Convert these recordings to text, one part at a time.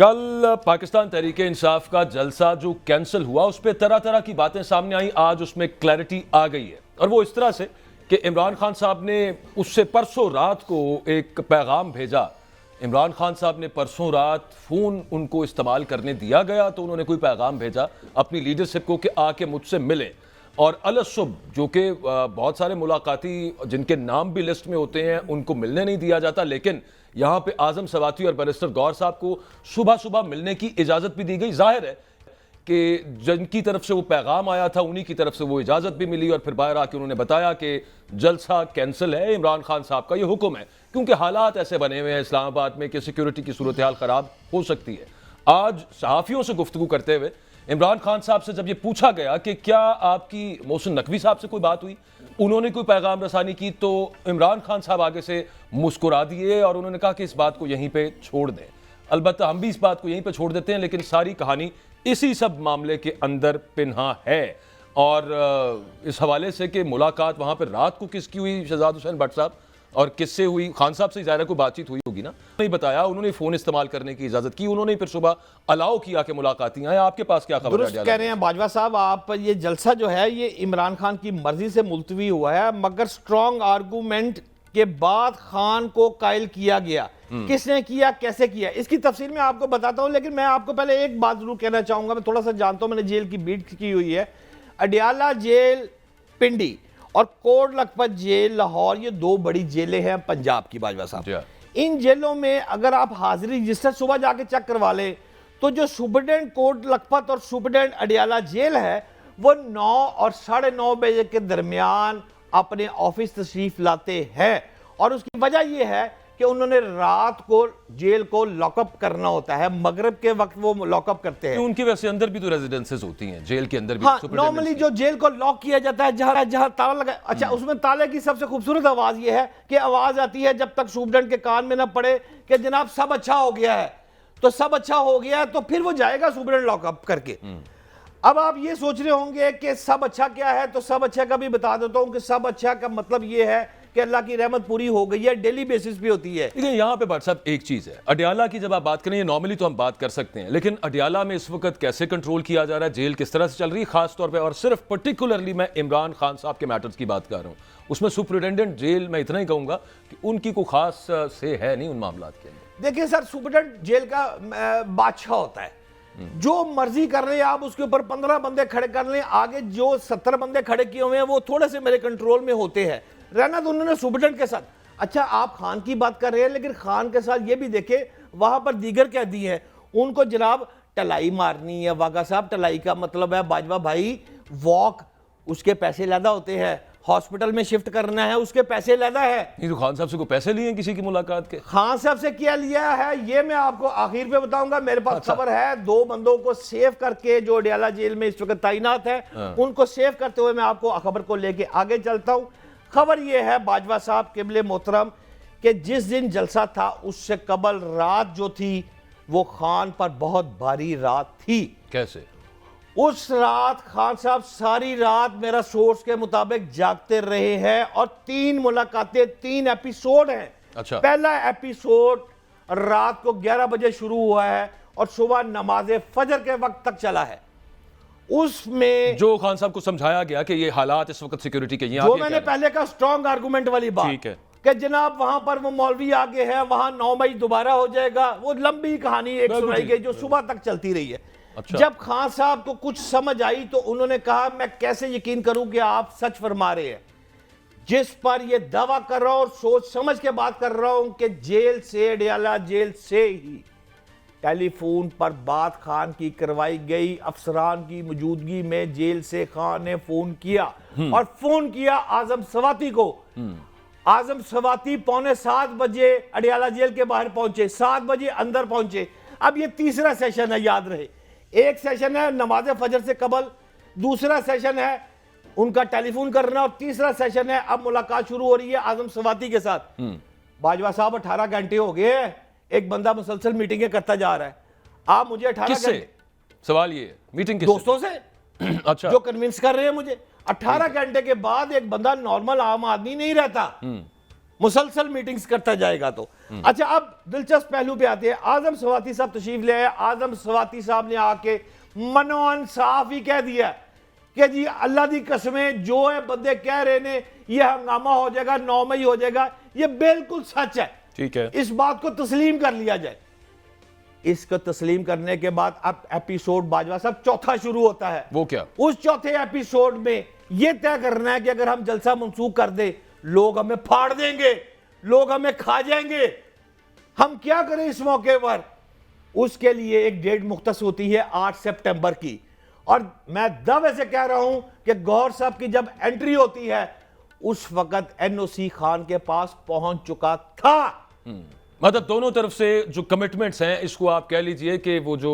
कल पाकिस्तान तहरीक इंसाफ का जलसा जो कैंसिल हुआ उस पर तरह तरह की बातें सामने आई। आज उसमें क्लैरिटी आ गई है और वो इस तरह से कि इमरान खान साहब ने उससे परसों रात को एक पैगाम भेजा। इमरान खान साहब ने परसों रात फ़ोन उनको इस्तेमाल करने दिया गया तो उन्होंने कोई पैगाम भेजा अपनी लीडरशिप को कि आके मुझसे मिलें। और अलसुब जो कि बहुत सारे मुलाकाती जिनके नाम भी लिस्ट में होते हैं उनको मिलने नहीं दिया जाता, लेकिन यहाँ पे आजम सवाती और बैरिस्टर गौर साहब को सुबह सुबह मिलने की इजाज़त भी दी गई। जाहिर है कि जिनकी तरफ से वो पैगाम आया था उन्हीं की तरफ से वो इजाज़त भी मिली और फिर बाहर आके उन्होंने बताया कि जलसा कैंसिल है, इमरान खान साहब का ये हुक्म है, क्योंकि हालात ऐसे बने हुए हैं इस्लामाबाद में कि सिक्योरिटी की सूरत हाल ख़राब हो सकती है। आज सहाफ़ियों से गुफ्तगू करते हुए इमरान खान साहब से जब ये पूछा गया कि क्या आपकी मोहसिन नकवी साहब से कोई बात हुई, उन्होंने कोई पैगाम रसानी की, तो इमरान खान साहब आगे से मुस्कुरा दिए और उन्होंने कहा कि इस बात को यहीं पे छोड़ दें। अलबत्ता हम भी इस बात को यहीं पे छोड़ देते हैं, लेकिन सारी कहानी इसी सब मामले के अंदर पिन्हा है। और इस हवाले से कि मुलाकात वहाँ पर रात को किसकी हुई शहजाद हुसैन भट्ट साहब और किससे हुई, खान साहब से ज़ाहिर कोई बातचीत हुई होगी ना, नहीं बताया। उन्होंने फ़ोन इस्तेमाल करने की इजाज़त की, उन्होंने फिर सुबह अलाउ किया कि मुलाकाती आए। आपके पास क्या खबर है? कह रहे हैं बाजवा साहब, आप ये जलसा जो है ये इमरान खान की मर्जी से मुलतवी हुआ है, मगर स्ट्रॉन्ग आर्गूमेंट के बाद खान को कायल किया गया। किसने किया, कैसे किया, इसकी तफसील मैं आपको बताता हूं, लेकिन मैं आपको पहले एक बात जरूर कहना चाहूंगा। मैं थोड़ा सा जानता हूं, मैंने जेल की बीट की हुई है। अडियाला जेल पिंडी और कोट लखपत जेल लाहौर, ये दो बड़ी जेलें हैं पंजाब की बाजवा साहब। इन जेलों में अगर आप हाजिरी रजिस्टर सुबह जाके चेक करवा ले तो जो सुपरडेंट कोट लखपत और सुपरडेंट अडियाला जेल है वो 9 और 9:30 बजे के दरमियान अपने ऑफिस तशरीफ लाते हैं। और उसकी वजह यह है कि उन्होंने रात को जेल को लॉकअप करना होता है, मगरिब के वक्त वो लॉकअप करते हैं। उनकी वैसे अंदर भी तो रेजिडेंसेस होती हैं, जेल के अंदर भी। हाँ, नॉर्मली जो जेल को लॉक किया जाता है जहां जहां ताला लगा, अच्छा उसमें ताले की सबसे खूबसूरत आवाज ये है कि आवाज आती है जब तक सुपरडेंट के कान में ना पड़े कि जनाब सब अच्छा हो गया है, तो सब अच्छा हो गया है तो फिर वो जाएगा सुपरडेंट लॉकअप करके। अब आप ये सोच रहे होंगे कि सब अच्छा क्या है, तो सब अच्छा का भी बता देता हूं कि सब अच्छा का मतलब ये है कि अल्लाह की रहमत पूरी हो गई है, डेली बेसिस पे होती है। लेकिन यहाँ पे बात साहब एक चीज़ है, अडियाला की जब आप बात करें, नॉर्मली तो हम बात कर सकते हैं, लेकिन अडियाला में इस वक्त कैसे कंट्रोल किया जा रहा है, जेल किस तरह से चल रही है खास तौर पे, और सिर्फ पर्टिकुलरली मैं इमरान खान साहब के मैटर्स की बात कर रहा हूँ। उसमें सुपरिटेंडेंट जेल मैं इतना ही कहूँगा कि उनकी कोई खास से है नहीं उन मामला के अंदर। देखिए सर, सुपरिटेंडेंट जेल का बादशाह होता है, जो मर्जी कर ले आप उसके ऊपर 15 बंदे खड़े कर लें, आगे जो 70 बंदे खड़े किए हुए हैं वो थोड़े से मेरे कंट्रोल में होते हैं, रहना तो उन्होंने सुपरडेंट के साथ। अच्छा, आप खान की बात कर रहे हैं, लेकिन खान के साथ ये भी देखे वहां पर दीगर कैदी हैं, उनको जनाब टलाई मारनी है। वागा साहब, टलाई का मतलब है बाजवा भाई वॉक, उसके पैसे ज़्यादा होते हैं। हॉस्पिटल में शिफ्ट करना है, उसके पैसे ज़्यादा है। नहीं तो खान साहब से कोई पैसे लिए किसी की मुलाकात के? खान साहब से क्या लिया है ये मैं आपको आखिर पे बताऊंगा। मेरे पास खबर है, 2 बंदों को सेव करके जो अडियाला जेल में इस वक्त तैनात है, उनको सेव करते हुए मैं आपको खबर को लेके आगे चलता हूं। खबर यह है बाजवा साहब किबले मोहतरम कि जिस दिन जलसा था उससे कबल रात जो थी वो खान पर बहुत भारी रात थी। कैसे? उस रात खान साहब सारी रात मेरा सोर्स के मुताबिक जागते रहे हैं और 3 मुलाकातें, 3 एपिसोड हैं। अच्छा। पहला एपिसोड रात को 11 बजे शुरू हुआ है और सुबह नमाज फजर के वक्त तक चला है। उसमें जो खान साहब को समझाया गया कि ये हालात इस वक्त सिक्योरिटी के, जो मैंने पहले का स्ट्रॉन्ग आर्गुमेंट वाली बात, ठीक है कि जनाब वहां पर वो मौलवी आगे है, वहां 9 मई दोबारा हो जाएगा, वो लंबी कहानी एक सुनाई गई जो सुबह तक चलती रही है। अच्छा। जब खान साहब को कुछ समझ आई तो उन्होंने कहा मैं कैसे यकीन करूं कि आप सच फरमा रहे हैं, जिस पर यह दावा कर रहा हूं और सोच समझ के बात कर रहा हूं कि जेल से, अडियाला जेल से ही टेलीफोन पर बात खान की करवाई गई। अफसरान की मौजूदगी में जेल से खान ने फोन किया और फोन किया आजम सवाती को। आजम सवाती 6:45 बजे अडियाला जेल के बाहर पहुंचे, 7 बजे अंदर पहुंचे। अब ये तीसरा सेशन है, याद रहे, एक सेशन है नमाज फजर से कबल, दूसरा सेशन है उनका टेलीफोन करना, और तीसरा सेशन है अब मुलाकात शुरू हो रही है आजम सवाती के साथ। बाजवा साहब 18 घंटे हो गए, एक बंदा मुसलसल मीटिंगें करता जा रहा है। आप मुझे 18 घंटे, सवाल ये मीटिंग किससे? दोस्तों से अच्छा। जो कन्विंस कर रहे हैं मुझे। 18 घंटे के बाद एक बंदा नॉर्मल आम आदमी नहीं रहता, मुसलसल मीटिंग्स करता जाएगा। तो अच्छा, अब दिलचस्प पहलू पे आते हैं। आजम स्वाति साहब तशरीफ ले आए। आजम स्वाति साहब ने आके मनोन साफ ही कह दिया कि जी अल्लाह दी कसमें जो है बंदे कह रहे ने ये हंगामा हो जाएगा, 9 मई हो जाएगा, ये बिल्कुल सच है। ठीक है, इस बात को तस्लीम कर लिया जाए। इसको तस्लीम करने के बाद अब एपिसोड बाजवा साहब चौथा शुरू होता है। वो क्या? उस चौथे एपिसोड में यह तय करना है कि अगर हम जलसा मंसूख कर दे, लोग हमें फाड़ देंगे, लोग हमें खा जाएंगे, हम क्या करें इस मौके पर। उसके लिए एक डेट मुख्तस होती है 8 सितंबर की, और मैं दावे से कह रहा हूं कि गौहर साहब की जब एंट्री होती है उस वक्त एनओसी खान के पास पहुंच चुका था। मतलब दोनों तरफ से जो कमिटमेंट्स हैं, इसको आप कह लीजिए कि वो जो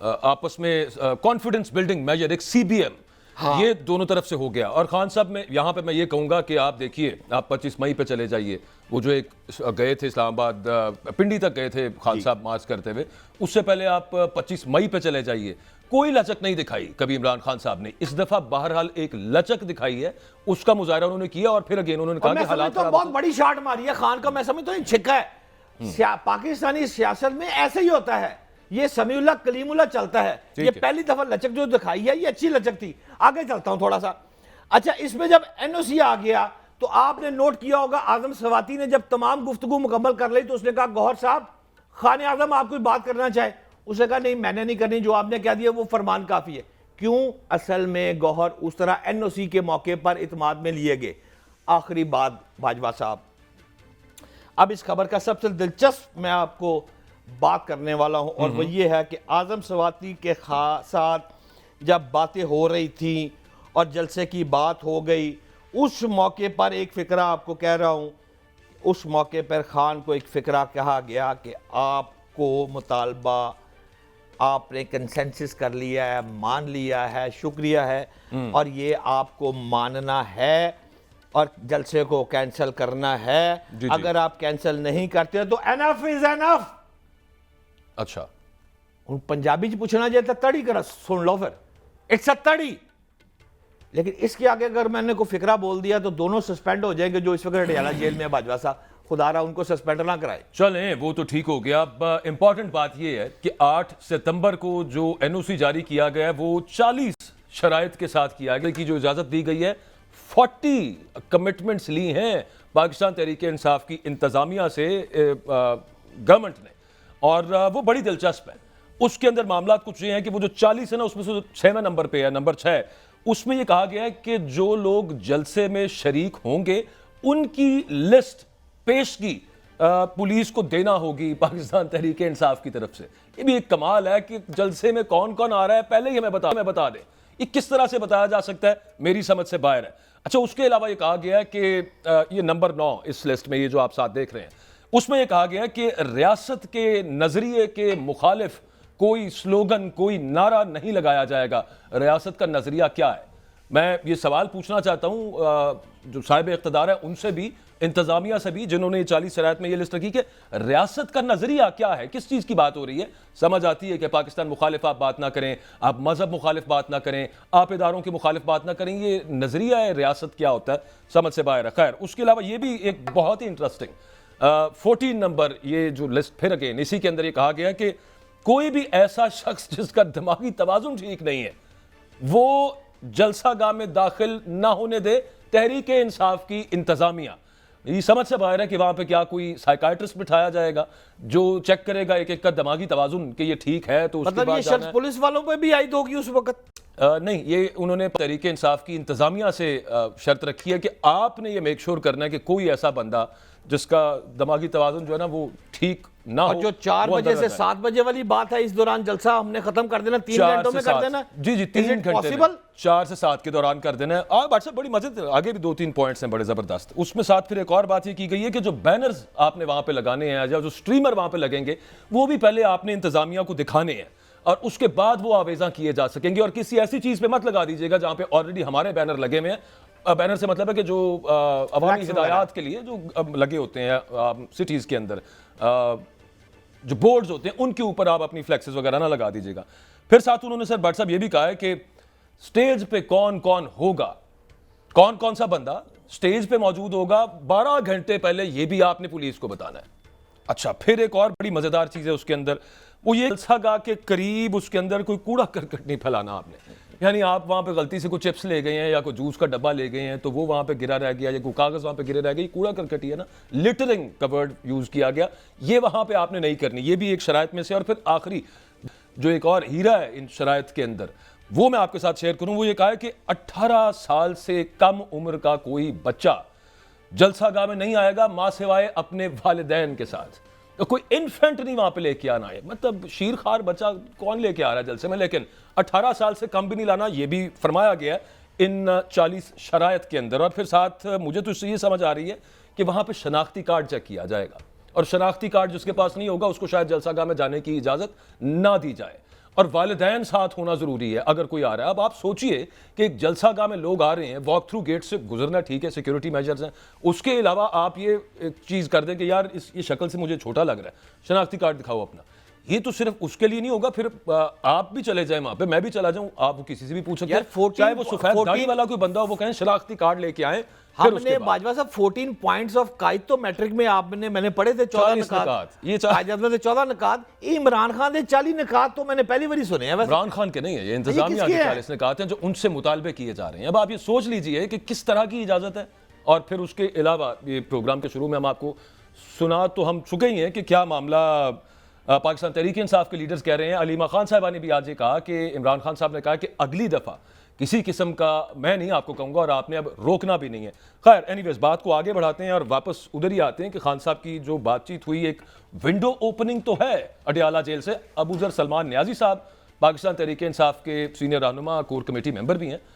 आपस में कॉन्फिडेंस बिल्डिंग मेजर, एक सीबीएम, ये दोनों तरफ से हो गया। और खान साहब, में यहाँ पे मैं ये कहूँगा कि आप देखिए, आप 25 मई पे चले जाइए, वो जो एक गए थे इस्लामाबाद, पिंडी तक गए थे खान साहब मार्च करते हुए, उससे पहले आप 25 मई पे चले जाइए, कोई लचक नहीं दिखाई कभी इमरान खान साहब ने। इस दफा बहरहाल एक लचक दिखाई है, उसका मुजाहरा उन्होंने किया, और फिर अगेन उन्होंने कहा कि हालात तो बहुत बड़ी शॉट मारी है खान का, मैं समझता हूं छिक्का है। पाकिस्तानी सियासत में ऐसे ही होता है, ये समीउल्लाह कलीमुल्लाह चलता है। ये पहली दफा लचक जो दिखाई है ये अच्छी लचक थी। आगे चलता हूं थोड़ा सा। अच्छा, इसमें जब एनओसी आ गया तो आपने नोट किया होगा, आजम स्वाति ने जब तमाम गुफ्तगू मुकम्मल कर ली तो उसने कहा, गौहर साहब, खान आजम आप कोई बात करना चाहे? उसने कहा नहीं, मैंने नहीं करनी, जो आपने कह दिया वो फरमान काफी है। क्यों? असल में गौहर उस तरह एनओसी के मौके पर इत्माद में लिए गए। आखिरी बात बाजवा साहब, अब इस खबर का सबसे दिलचस्प मैं आपको बात करने वाला हूं, और वो ये है कि आजम स्वाति के साथ जब बातें हो रही थी और जलसे की बात हो गई, उस मौके पर एक फ़िक्रा आपको कह रहा हूं, उस मौके पर खान को एक फ़िक्रा कहा गया कि आपको मुतालबा, आपने कंसेंसस कर लिया है, मान लिया है, शुक्रिया है, और ये आपको मानना है और जलसे को कैंसिल करना है। अगर आप कैंसिल नहीं करते तो एनफ इज एनफ। अच्छा, हूँ पंजाबी च पूछना चाहिए तो तड़ी कर सुन लो, फिर इट्स अ तड़ी। लेकिन इसके आगे अगर मैंने को फिक्रा बोल दिया तो दोनों सस्पेंड हो जाएंगे, जो इस वक्त हटियाला जेल में बाजवा साहब, खुदा रहा उनको सस्पेंड ना कराए। चलें, वो तो ठीक हो गया। अब इंपॉर्टेंट बात ये है कि 8 सितंबर को जो एनओसी जारी किया गया है वो 40 शराइत के साथ किया गया, की जो इजाजत दी गई है। 40 कमिटमेंट्स ली हैं पाकिस्तान तहरीक इंसाफ की इंतजामिया से गवर्नमेंट ने, और वो बड़ी दिलचस्प है। उसके अंदर मामला कुछ ये हैं कि वो जो 40 है ना, उसमें से 6वें नंबर पे है, नंबर 6, उसमें ये कहा गया है कि जो लोग जलसे में शरीक होंगे उनकी लिस्ट पेशगी पुलिस को देना होगी पाकिस्तान तहरीक इंसाफ की तरफ से। ये भी एक कमाल है कि जलसे में कौन कौन आ रहा है पहले ही हमें बता दें। ये किस तरह से बताया जा सकता है, मेरी समझ से बाहर है। अच्छा, उसके अलावा ये कहा गया है कि ये नंबर 9 इस लिस्ट में, ये जो आप साथ देख रहे हैं, उसमें यह कहा गया है कि रियासत के नजरिए के मुखालिफ कोई स्लोगन, कोई नारा नहीं लगाया जाएगा। रियासत का नजरिया क्या है? मैं ये सवाल पूछना चाहता हूं जो साहिब इख्तिदार है उनसे भी, इंतजामिया से भी, जिन्होंने 40 शराइत में ये लिस्ट रखी कि रियासत का नजरिया क्या है, किस चीज की बात हो रही है। समझ आती है कि पाकिस्तान मुखालिफ आप बात ना करें, आप मजहब मुखालिफ बात ना करें, आप इदारों के मुखालिफ बात ना करें, ये नजरिया है रियासत क्या होता है, समझ से बाहर है। खैर, उसके अलावा ये भी एक बहुत ही इंटरेस्टिंग 14 नंबर ये जो लिस्ट फिर अगेन, इसी के अंदर ये कहा गया कि कोई भी ऐसा शख्स जिसका दिमागी तवाजुन ठीक नहीं है वो जलसागाह में दाखिल ना होने दे तहरीक इंसाफ की इंतजामिया। ये समझ से बाहर है कि वहां पे क्या कोई साइकाइट्रिस्ट बिठाया जाएगा जो चेक करेगा एक एक का दिमागी तवाजुन कि ये ठीक है, तो उसके मतलब बाद ये शर्त पुलिस वालों पे भी आयद होगी उस वक्त? नहीं, ये उन्होंने तहरीक इंसाफ की इंतजामिया से शर्त रखी है कि आपने ये मेक श्योर करना है कि कोई ऐसा बंदा जिसका दिमागी तवाजुन जो है ना वो ठीक ना हो। और जो 4 बजे से 7 बजे वाली बात है, इस दौरान जलसा हमने खत्म कर देना, 3 घंटों में कर देना। जी 3 घंटे पॉसिबल, 4 से 7 के दौरान कर देना है। और व्हाट्सएप बड़ी मजे, आगे भी 2-3 पॉइंट्स हैं बड़े जबरदस्त उसमें। साथ फिर एक और बात ये की गई है कि जो बैनर्स आपने वहां पे लगाने हैं या जो स्ट्रीमर वहां पे लगेंगे वो भी पहले आपने इंतजामिया को दिखाने हैं और उसके बाद वो आवेजा किए जा सकेंगे। और किसी ऐसी चीज पे मत लगा दीजिएगा जहां पे ऑलरेडी हमारे बैनर लगे हुए हैं। बैनर से मतलब है कि जो अवामी हिदायत के लिए जो लगे होते हैं सिटीज के अंदर, जो बोर्ड्स होते हैं उनके ऊपर आप अपनी फ्लेक्सेस वगैरह ना लगा दीजिएगा। फिर साथ उन्होंने सर भट्ट साहब ये भी कहा है कि स्टेज पे कौन कौन होगा, कौन कौन सा बंदा स्टेज पे मौजूद होगा, 12 घंटे पहले ये भी आपने पुलिस को बताना है। अच्छा, फिर एक और बड़ी मजेदार चीज है उसके अंदर, वो ये जलसागाह के करीब उसके अंदर कोई कूड़ा करकट नहीं फैलाना आपने। यानी आप वहां पे गलती से कुछ चिप्स ले गए हैं या कोई जूस का डब्बा ले गए हैं तो वो वहां पे गिरा रह गया, या कोई कागज वहां पे गिरे रह गए, कूड़ा करकट ही है ना, लिटरिंग का वर्ड यूज किया गया, ये वहां पे आपने नहीं करनी, ये भी एक शराइत में से। और फिर आखिरी जो एक और हीरा है इन शराइत के अंदर, वो मैं आपके साथ शेयर करूं, वो ये कहा है कि 18 साल से कम उम्र का कोई बच्चा जलसागाह में नहीं आएगा मां सिवाय अपने वालिदैन के साथ। तो कोई इन्फेंट नहीं वहां पे लेके आना है, मतलब शीरखार बच्चा कौन लेके आ रहा है जलसे में, लेकिन 18 साल से कम भी नहीं लाना, ये भी फरमाया गया इन 40 शराइत के अंदर। और फिर साथ मुझे तो इससे ये समझ आ रही है कि वहां पे शनाख्ती कार्ड चेक किया जाएगा, और शनाख्ती कार्ड जिसके पास नहीं होगा उसको शायद जलसागाह में जाने की इजाजत ना दी जाए, और वालिदैन साथ होना जरूरी है अगर कोई आ रहा है। अब आप सोचिए कि एक जलसागाह में लोग आ रहे हैं, वॉक थ्रू गेट से गुजरना ठीक है, सिक्योरिटी मेजर्स हैं, उसके अलावा आप ये एक चीज कर दें कि यार ये शक्ल से मुझे छोटा लग रहा है, शनाख्ती कार्ड दिखाओ अपना। ये तो सिर्फ उसके लिए नहीं होगा, फिर आप भी चले जाएं वहां पे, मैं भी चला जाऊं, आप किसी से भी पूछ सकते हैं, चाहे वो सफेद दाढ़ी वाला कोई बंदा हो, वो कहें शनाख्ती कार्ड लेके आए। हमने बाजवा साहब 14 पॉइंट्स ऑफ कायद तो मैट्रिक में आपने मैंने पढ़े थे 14 नकात, ये कायद में 14 नकात, इमरान खान के 40 नकात तो मैंने पहली बार सुने हैं। इमरान खान के नहीं है, ये इंतजामिया के 40 नकात हैं जो उनसे मुतालबे किए जा रहे हैं। अब आप ये सोच लीजिए कि किस तरह की इजाजत है। और फिर उसके अलावा ये प्रोग्राम के शुरू में हम आपको सुना तो हम चुके ही हैं कि क्या मामला पाकिस्तान तहरीक इंसाफ के लीडर्स कह रहे हैं। अलीमा खान साहिबा ने भी आज ये कहा कि इमरान खान साहब ने कहा कि अगली दफ़ा किसी किस्म का मैं नहीं आपको कहूँगा और आपने अब रोकना भी नहीं है। खैर एनीवेज, बात को आगे बढ़ाते हैं और वापस उधर ही आते हैं कि खान साहब की जो बातचीत हुई, एक विंडो ओपनिंग तो है अडियाला जेल से। अबू जर सलमान न्याजी साहब पाकिस्तान तहरीक इंसाफ के सीनियर रहनुमा, कोर कमेटी मेंबर भी हैं,